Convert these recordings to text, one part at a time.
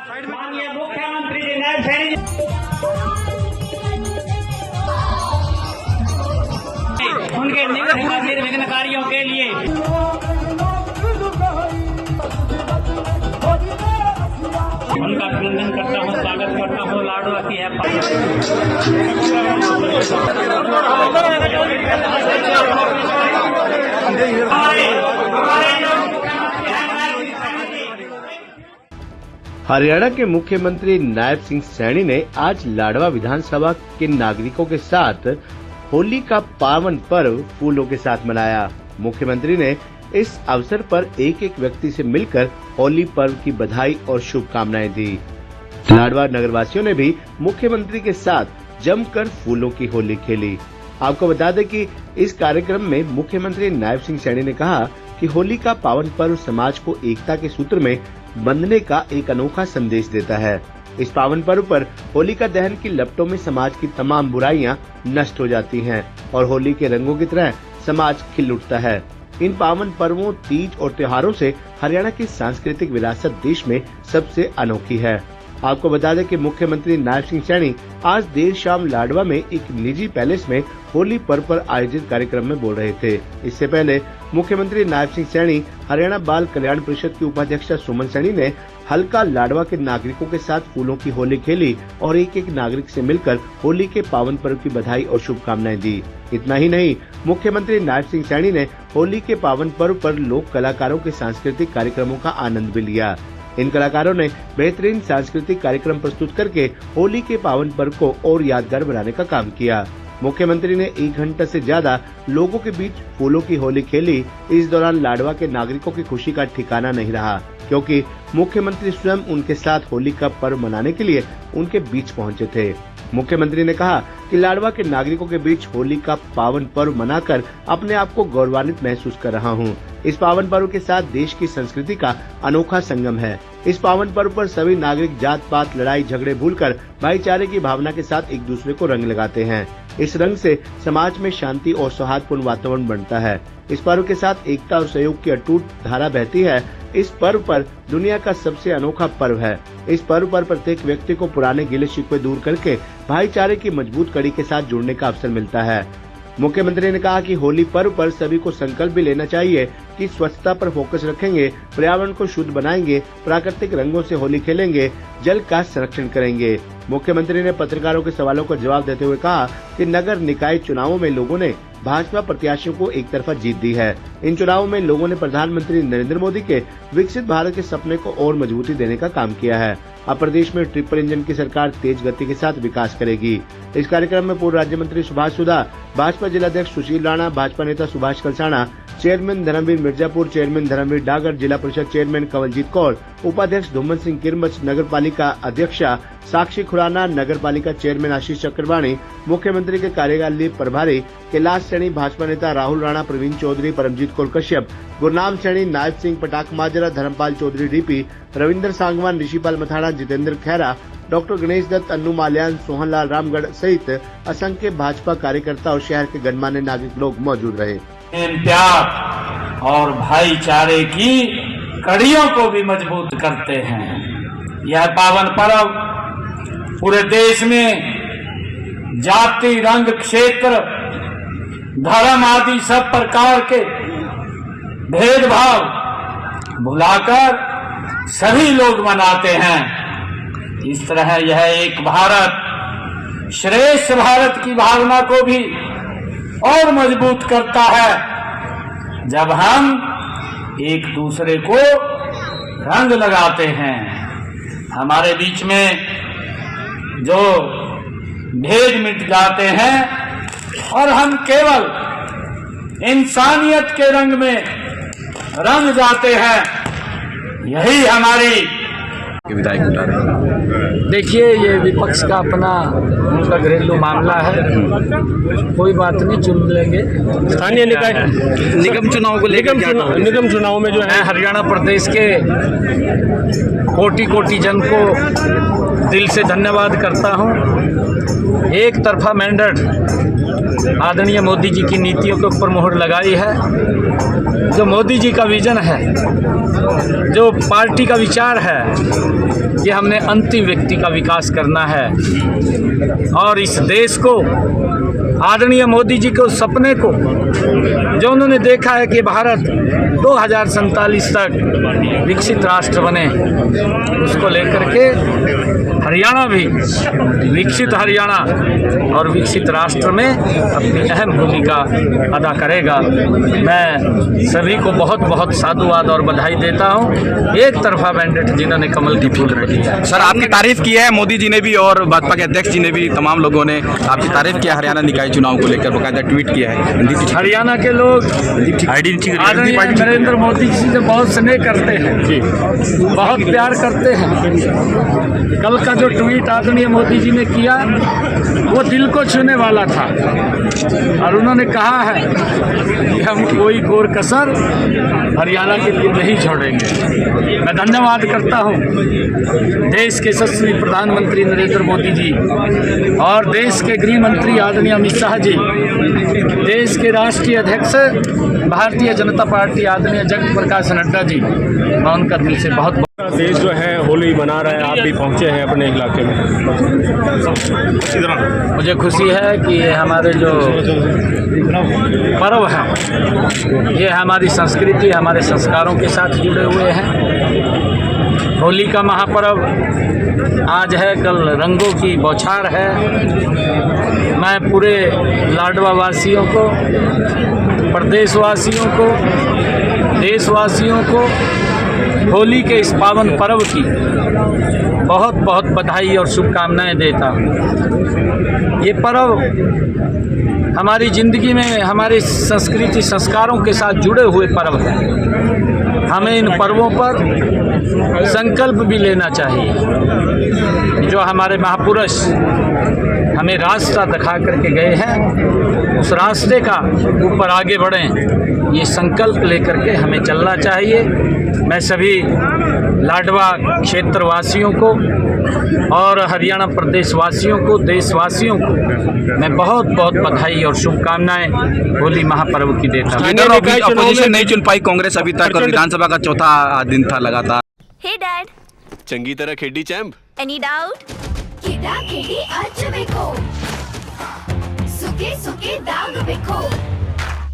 माननीय मुख्यमंत्री जी नायब सैनी उनके निर्विघ्न कार्यों के लिए उनका अभिनंदन करता हूँ, स्वागत करता हूँ। लाडवा की है हरियाणा के मुख्यमंत्री नायब सिंह सैनी ने आज लाडवा विधानसभा के नागरिकों के साथ होली का पावन पर्व फूलों के साथ मनाया। मुख्यमंत्री ने इस अवसर पर एक एक व्यक्ति से मिलकर होली पर्व की बधाई और शुभकामनाएं दी। लाडवा नगरवासियों ने भी मुख्यमंत्री के साथ जमकर फूलों की होली खेली। आपको बता दें कि इस कार्यक्रम में मुख्यमंत्री नायब सिंह सैनी ने कहा कि होली का पावन पर्व समाज को एकता के सूत्र में बंधने का एक अनोखा संदेश देता है। इस पावन पर्व पर होलिका दहन की लपटों में समाज की तमाम बुराइयां नष्ट हो जाती हैं और होली के रंगों की तरह समाज खिल उठता है। इन पावन पर्वों, तीज और त्योहारों से हरियाणा की सांस्कृतिक विरासत देश में सबसे अनोखी है। आपको बता दें कि मुख्यमंत्री नायब सिंह सैनी आज देर शाम लाडवा में एक निजी पैलेस में होली पर्व पर आयोजित कार्यक्रम में बोल रहे थे। इससे पहले मुख्यमंत्री नायब सिंह सैनी हरियाणा बाल कल्याण परिषद की उपाध्यक्षा सुमन सैनी ने हल्का लाडवा के नागरिकों के साथ फूलों की होली खेली और एक एक नागरिक से मिलकर होली के पावन पर्व की बधाई और शुभकामनाएं दी। इतना ही नहीं, मुख्यमंत्री नायब सिंह सैनी ने होली के पावन पर्व पर लोक कलाकारों के सांस्कृतिक कार्यक्रमों का आनंद भी लिया। इन कलाकारों ने बेहतरीन सांस्कृतिक कार्यक्रम प्रस्तुत करके होली के पावन पर्व को और यादगार बनाने का काम किया। मुख्यमंत्री ने 1 घंटा से ज्यादा लोगों के बीच फूलों की होली खेली। इस दौरान लाडवा के नागरिकों की खुशी का ठिकाना नहीं रहा, क्योंकि मुख्यमंत्री स्वयं उनके साथ होली का पर्व मनाने के लिए उनके बीच पहुंचे थे। मुख्यमंत्री ने कहा कि लाडवा के नागरिकों के बीच होली का पावन पर्व मनाकर अपने आप को गौरवान्वित महसूस कर रहा हूं। इस पावन पर्व के साथ देश की संस्कृति का अनोखा संगम है। इस पावन पर्व पर सभी नागरिक जात पात, लड़ाई झगड़े भूलकर भाईचारे की भावना के साथ एक दूसरे को रंग लगाते हैं। इस रंग से समाज में शांति और सौहार्दपूर्ण वातावरण बनता है। इस पर्व के साथ एकता और सहयोग की अटूट धारा बहती है। इस पर्व पर दुनिया का सबसे अनोखा पर्व है। इस पर्व पर प्रत्येक व्यक्ति को पुराने गिले शिकवे दूर करके भाईचारे की मजबूत कड़ी के साथ जुड़ने का अवसर मिलता है। मुख्यमंत्री ने कहा कि होली पर्व पर सभी को संकल्प भी लेना चाहिए कि स्वच्छता पर फोकस रखेंगे, पर्यावरण को शुद्ध बनाएंगे, प्राकृतिक रंगों से होली खेलेंगे, जल का संरक्षण करेंगे। मुख्यमंत्री ने पत्रकारों के सवालों का जवाब देते हुए कहा कि नगर निकाय चुनावों में लोगों ने भाजपा प्रत्याशियों को एक तरफा जीत दी है। इन चुनावों में लोगों ने प्रधानमंत्री नरेंद्र मोदी के विकसित भारत के सपने को और मजबूती देने का काम किया है। अब प्रदेश में ट्रिपल इंजन की सरकार तेज गति के साथ विकास करेगी। इस कार्यक्रम में पूर्व राज्य मंत्री सुभाष सुधा, भाजपा जिलाध्यक्ष सुशील राणा, भाजपा नेता सुभाष कलसाना, चेयरमैन धर्मवीर मिर्जापुर, चेयरमैन धर्मवीर डागर, जिला परिषद चेयरमैन कंवलजीत कौर, उपाध्यक्ष धूमन सिंह किरमच, नगर पालिका अध्यक्षा साक्षी खुराना, नगर पालिका चेयरमैन आशीष चक्रवाणी, मुख्यमंत्री के कार्यकालीन प्रभारी कैलाश सैनी, भाजपा नेता राहुल राणा, प्रवीण चौधरी, परमजीत कौर कश्यप, गुरनाम सैनी, नायब सिंह, पटाक माजरा, धर्मपाल चौधरी डीपी, रविंदर सांगवान, ऋषिपाल मथाना, जितेंद्र खैरा, डॉक्टर गणेश दत्त, अन्नू माल्यान, सोहनलाल रामगढ़ सहित असंख्य भाजपा कार्यकर्ता और शहर के गणमान्य नागरिक लोग मौजूद रहे। प्यार और भाईचारे की कड़ियों को भी मजबूत करते हैं। यह पावन पर्व पूरे देश में जाति, रंग, क्षेत्र, धर्म आदि सब प्रकार के भेदभाव भुलाकर सभी लोग मनाते हैं। इस तरह यह एक भारत श्रेष्ठ भारत की भावना को भी और मजबूत करता है जब हम एक दूसरे को रंग लगाते हैं। हमारे बीच में जो भेद मिट जाते हैं और हम केवल इंसानियत के रंग में रंग जाते हैं, यही हमारी विधायक उठा रहे हैं। देखिए, ये विपक्ष का अपना उनका घरेलू मामला है, कोई बात नहीं, चुन लेंगे। स्थानीय निकाय निगम चुनाव को लेकर निगम चुनाव में जो है हरियाणा प्रदेश के कोटि कोटि जन को दिल से धन्यवाद करता हूँ। एक तरफा मैंडेट आदरणीय मोदी जी की नीतियों के ऊपर मोहर लगाई है। जो मोदी जी का विजन है, जो पार्टी का विचार है, कि हमने अंतिम व्यक्ति का विकास करना है और इस देश को, आदरणीय मोदी जी के उस सपने को जो उन्होंने देखा है कि भारत 2047 तक विकसित राष्ट्र बने, उसको लेकर के हरियाणा भी विकसित हरियाणा और विकसित राष्ट्र में अपनी अहम भूमिका अदा करेगा। मैं सभी को बहुत बहुत साधुवाद और बधाई देता हूँ। एक तरफा मैंडेट जिन्होंने कमल की फूल रखी है। सर, आपकी तारीफ की है मोदी जी ने भी और भाजपा के अध्यक्ष जी ने भी, तमाम लोगों ने आपकी तारीफ किया हरियाणा निकाय चुनाव को लेकर, बकायदा ट्वीट किया है। हरियाणा के लोग आदरणीय नरेंद्र मोदी जी से बहुत स्नेह करते हैं, बहुत प्यार करते हैं। कल का जो ट्वीट आदरणीय मोदी जी ने किया वो दिल को छूने वाला था और उन्होंने कहा है कि हम कोई कोर कसर हरियाणा के लिए नहीं छोड़ेंगे। मैं धन्यवाद करता हूँ देश के यशस्वी प्रधानमंत्री नरेंद्र मोदी जी और देश के गृह मंत्री आदरणीय अमित शाह जी, देश के राष्ट्रीय अध्यक्ष भारतीय जनता पार्टी आदरणीय जगत प्रकाश नड्डा जी, मैं उनका दिल से बहुत देश जो है होली मना रहा है, आप भी पहुंचे हैं अपने इलाके में। मुझे खुशी है कि ये हमारे जो पर्व हैं ये हमारी संस्कृति, हमारे संस्कारों के साथ जुड़े हुए हैं। होली का महापर्व आज है, कल रंगों की बौछार है। मैं पूरे लाडवा वासियों को, प्रदेशवासियों को, देशवासियों को होली के इस पावन पर्व की बहुत बहुत बधाई और शुभकामनाएं देता हूँ। ये पर्व हमारी ज़िंदगी में हमारे संस्कृति संस्कारों के साथ जुड़े हुए पर्व हैं। हमें इन पर्वों पर संकल्प भी लेना चाहिए। जो हमारे महापुरुष हमें रास्ता दिखा करके गए हैं, उस रास्ते का ऊपर आगे बढ़ें, ये संकल्प लेकर के हमें चलना चाहिए। मैं सभी लाडवा क्षेत्र वासियों को और हरियाणा प्रदेश वासियों को, देशवासियों को मैं बहुत बहुत बधाई और शुभकामनाएं होली महापर्व की देता हूँ। अपोजिशन नहीं चुन पाई कांग्रेस अभी तक और विधानसभा का चौथा दिन था लगातार। हे डैड, चंगी तरह खेडी चैंप। Any doubt? किडा किडी अच वेखो, सुके सुके दाग वेखो।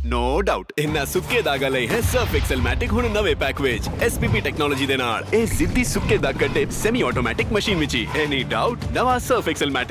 नो डाउट इन्ना सुक्के दागा लई है सर्फ एक्सेलमैटिक हुण नवे पैक विच एसपीपी टेक्नोलॉजी दे नाल ए सिद्धी सुक्के दाग कड्डे सेमी ऑटोमैटिक मशीन विच। एनी डाउट नवा सर्फ एक्सेलमैटिक।